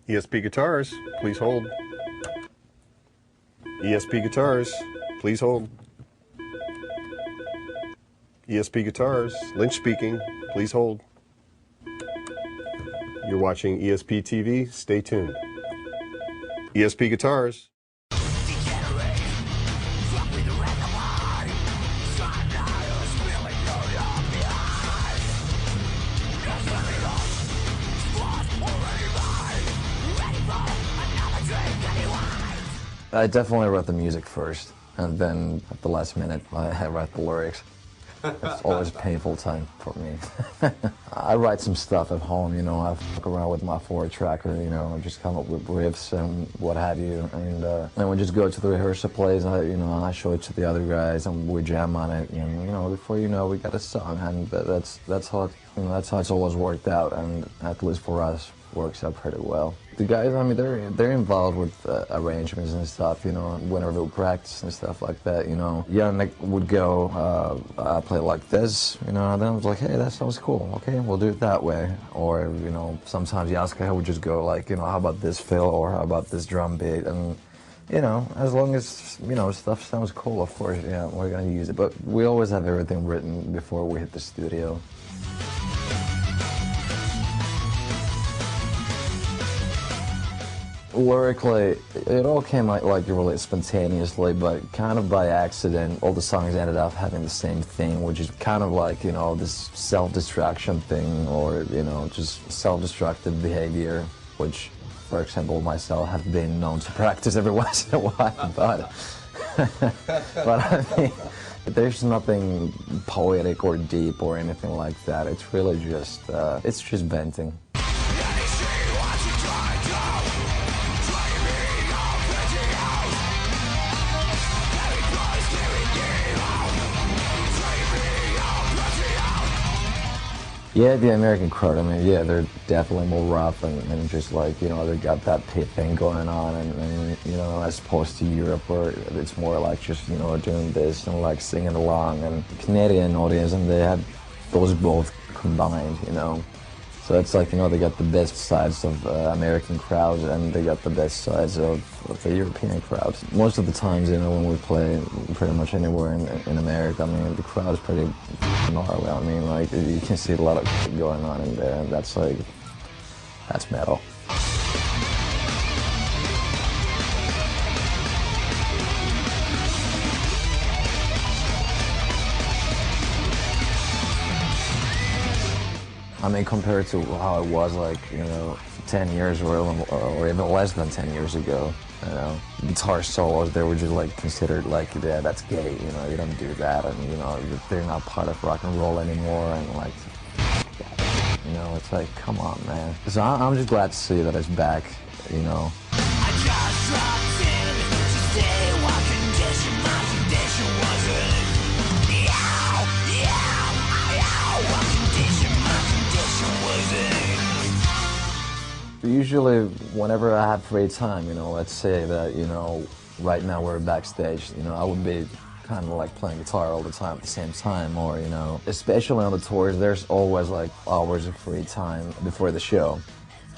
ESP Guitars, please hold. ESP Guitars, please hold. ESP Guitars, Lynch speaking, please hold. You're watching ESP TV, stay tuned. ESP Guitars. I definitely write the music first, and then at the last minute I write the lyrics. It's always a painful time for me. I write some stuff at home, you know, I fuck around with my 4-tracker, you know, just come up with riffs and what have you, and then we just go to the rehearsal place, I show it to the other guys, and we jam on it, and, you know, before you know, we got a song, and that's how it, that's how it's always worked out, and at least for us, works out pretty well. The guys, I mean, they're involved with arrangements and stuff, you know, whenever we practice and stuff like that, you know. Yannick would go, I play like this, you know, and then I was like, hey, that sounds cool, okay, we'll do it that way. Or, you know, sometimes Yaska would just go like, you know, how about this fill, or how about this drum beat, and, you know, as long as, you know, stuff sounds cool, of course, yeah, we're gonna use it. But we always have everything written before we hit the studio. Lyrically, it all came like really spontaneously, but kind of by accident. All the songs ended up having the same thing, which is kind of like, you know, this self-destruction thing, or, you know, just self-destructive behavior, which, for example, myself have been known to practice every once in a while, but I mean, there's nothing poetic or deep or anything like that. It's really just, it's just venting. Yeah, the American crowd, I mean, yeah, they're definitely more rough and just like, you know, they got that pit thing going on, and, you know, as opposed to Europe where it's more like just, you know, doing this and like singing along, and Canadian audience, and they have those both combined, you know. So it's like, you know, they got the best sides of American crowds, and they got the best sides of the European crowds. Most of the times, you know, when we play pretty much anywhere in America, I mean, the crowd is pretty gnarly. I mean, like, you can see a lot of shit going on in there, and that's like, that's metal. I mean, compared to how it was, like, you know, 10 years or even less than 10 years ago, you know, guitar solos, they were just like considered like, yeah, that's gay, you know, you don't do that, and, you know, they're not part of rock and roll anymore, and like, you know, it's like, come on, man. So I'm just glad to see that it's back, you know. I just dropped in today, what condition my condition wasn't. Usually, whenever I have free time, you know, let's say that, you know, right now we're backstage, you know, I would be kind of like playing guitar all the time at the same time, or, you know, especially on the tours, there's always like hours of free time before the show.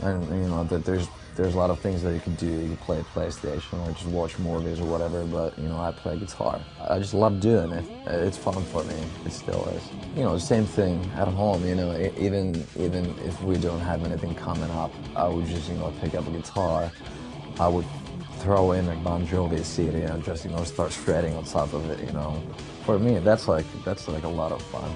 And, you know, there's a lot of things that you can do. You can play PlayStation or just watch movies or whatever, but, you know, I play guitar. I just love doing it. It's fun for me. It still is. You know, the same thing at home, you know, even if we don't have anything coming up, I would just, you know, pick up a guitar. I would throw in a Bon Jovi CD and just, you know, start shredding on top of it, you know. For me, that's like a lot of fun.